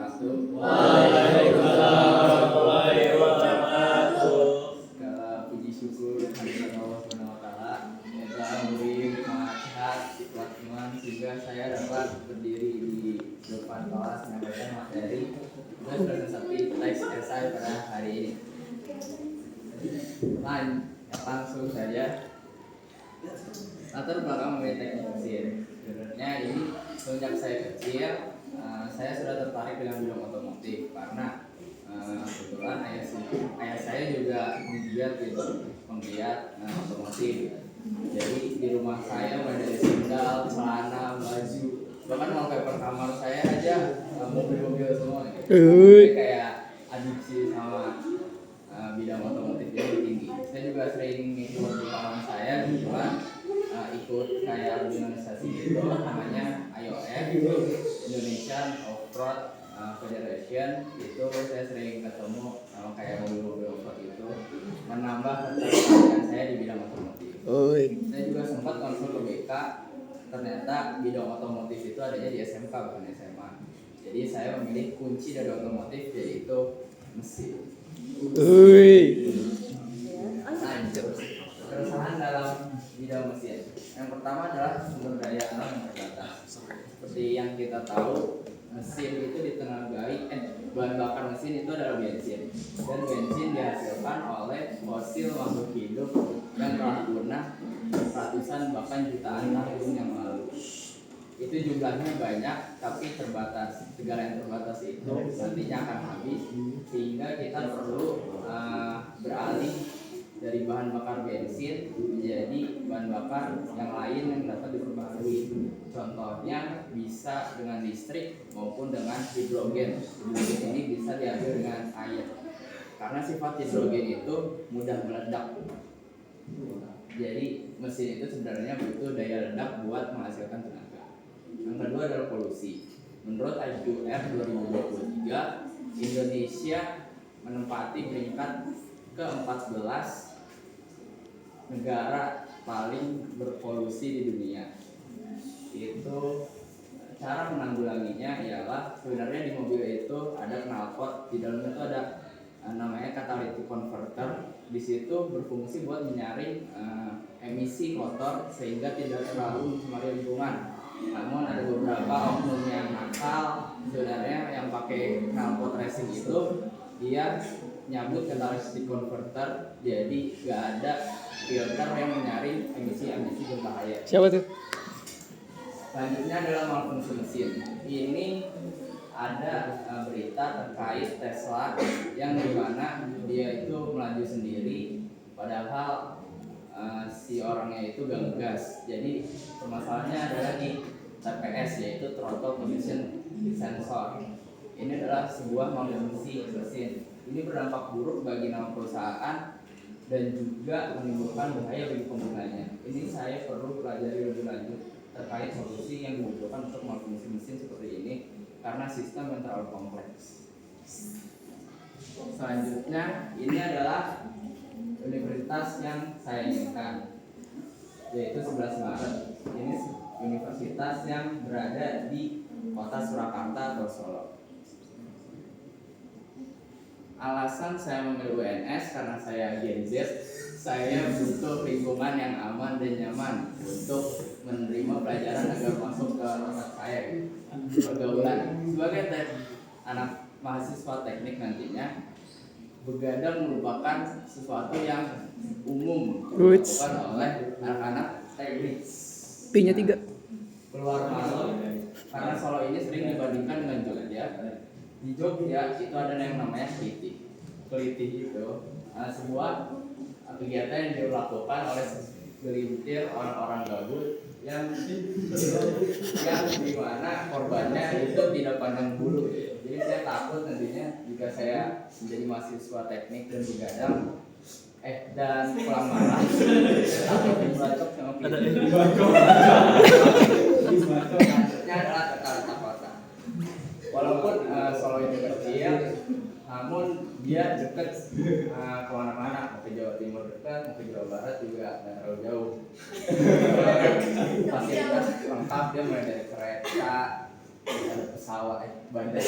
wabarakatuh. Waalaikumsalam warahmatullahi wabarakatuh. Segala puji syukur kehadirat Allah Subhanahu wa taala yang telah memberi nikmat sehat, sifat iman sehingga saya dapat berdiri di depan kelas menyampaikan materi dan presentasi teks esai pada hari ini. Langsung saja. Latar belakang mengenai teknik mesin. Sebenarnya ini sejak saya kecil, saya sudah tertarik dengan bidang otomotif karena kebetulan ayah saya juga penggiat otomotif. Jadi di rumah saya mulai dari sendal, celana, baju, bahkan wallpaper kamar saya aja mobil-mobil semua. Jadi kayak adiksi sama bidang otomotif jadi tinggi. Saya juga sering ikut di kawan saya di luar, ikut kayak organisasi gitu namanya IOF, Indonesian Off-Road Federation. Itu saya sering ketemu sama kayak mobil-mobil off-road itu, menambah ketertarikan saya di bidang otomotif. Saya juga sempat konsul ke BK, ternyata bidang otomotif itu adanya di SMK bukan SMA. Jadi saya memilih kunci dari otomotif yaitu mesin. Keresahan dalam bidang mesin. Yang pertama adalah sumber daya alam yang terbatas. Seperti yang kita tahu, mesin itu ditenagai, bahan bakar mesin itu adalah bensin. Dan bensin dihasilkan oleh fosil makhluk hidup yang telah punah ratusan bahkan jutaan tahun yang lalu. Itu jumlahnya banyak tapi terbatas. Segala yang terbatas itu nantinya akan habis, sehingga kita perlu beralih dari bahan bakar bensin menjadi bahan bakar yang lain yang dapat diperbarui. Contohnya bisa dengan listrik maupun dengan hidrogen. Hidrogen ini bisa diambil dengan air karena sifat hidrogen itu mudah meledak. Jadi mesin itu sebenarnya butuh daya ledak buat menghasilkan tenaga. Yang kedua adalah polusi. Menurut IQR 2023, Indonesia menempati peringkat ke-14 negara paling berpolusi di dunia. Itu cara menanggulanginya ialah sebenarnya di mobil itu ada knalpot, di dalamnya itu ada namanya catalytic converter. Di situ berfungsi buat menyaring emisi kotor sehingga tidak terlalu mencemari lingkungan. Namun ada beberapa oknum yang nakal sebenarnya yang pakai knalpot racing itu dia nyabut catalytic converter, jadi nggak ada filter yang menyaring emisi berbahaya. Siapa tuh? Selanjutnya adalah malfungsi mesin. Ini ada berita terkait Tesla yang dimana dia itu melaju sendiri, padahal si orangnya itu gak ngegas. Jadi permasalahannya adalah di TPS, yaitu throttle position sensor. Ini adalah sebuah malfungsi mesin. Ini berdampak buruk bagi nama perusahaan dan juga menimbulkan bahaya bagi penggunanya. Ini saya perlu pelajari lebih lanjut terkait solusi yang dibutuhkan untuk malfungsi mesin seperti ini karena sistem yang terlalu kompleks. Selanjutnya ini adalah universitas yang saya inginkan, yaitu 11 Maret. Ini universitas yang berada di kota Surakarta atau Solo. Alasan saya memilih UNS karena saya Gen Z, saya butuh lingkungan yang aman dan nyaman untuk menerima pelajaran agar masuk ke otak saya, pergaulan. Sebagai anak mahasiswa teknik nantinya, begadang merupakan sesuatu yang umum dilakukan oleh anak-anak teknik. P-nya 3. Keluar malam karena Solo ini sering dibandingkan dengan Jogja. Di Jogja itu ada yang namanya kelitih. Kelitih itu sebuah kegiatan yang dilakukan oleh segelintir orang-orang gabut yang dimana korbannya itu tidak pandang bulu. Jadi saya takut nantinya jika saya menjadi mahasiswa teknik dan begadang dan pulang malam saya takut dibacok sama kelitih. Selanjutnya adalah Jakarta Kota. Walaupun Solo itu kecil, namun dia dekat kemana-mana. Mau ke Jawa Timur dekat, mau ke Jawa Barat juga nggak terlalu jauh. Fasilitas lengkap, dia mulai dari kereta, ada pesawat, bandara,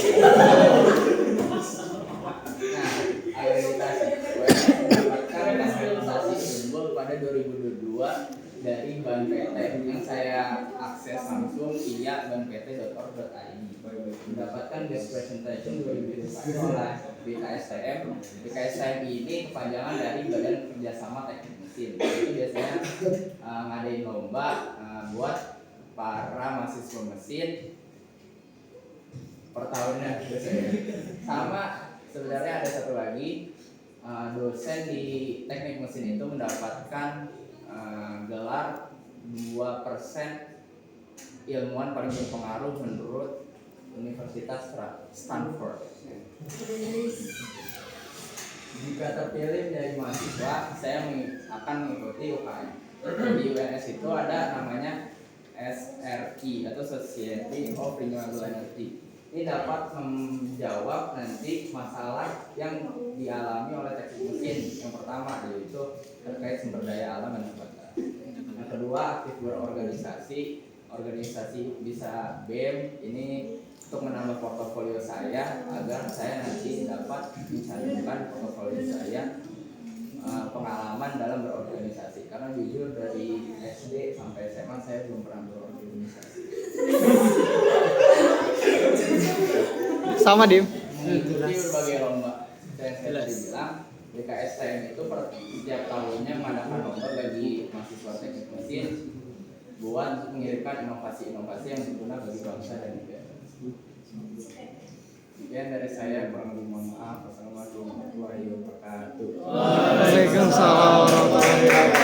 akses langsung ia.pt.org.id. Mendapatkan best presentation 2021 oleh BKSTM. BKSTM ini kepanjangan dari Badan Kerjasama Teknik Mesin. Itu biasanya ngadain lomba buat para mahasiswa mesin per tahunnya biasanya. Sama sebenarnya ada satu lagi, dosen di teknik mesin itu mendapatkan gelar 2% ilmuwan paling berpengaruh menurut Universitas Stanford. Jika terpilih menjadi mahasiswa, saya akan mengikuti UKM. Di UNS itu ada namanya SRI atau Society of Renewable Energy. Ini dapat menjawab nanti masalah yang dialami oleh teknik mesin. Yang pertama yaitu terkait sumber daya alam dan nabata. Yang kedua, aktif berorganisasi. Organisasi bisa BEM. Ini untuk menambah portofolio saya agar saya nanti dapat mencantumkan portofolio saya pengalaman dalam berorganisasi. Karena jujur dari SD sampai SMA saya belum pernah berorganisasi. Sama Dim. Mengikuti berbagai lomba. Dan saya tadi bilang BKSTM itu setiap tahunnya mengadakan lomba bagi mahasiswa teknik mesin buat mengirimkan inovasi-inovasi yang berguna bagi bangsa dan negara. Sekian dari saya, kurang lebih mohon maaf. Wassalamualaikum warahmatullahi wabarakatuh. Waalaikumsalam warahmatullahi wabarakatuh.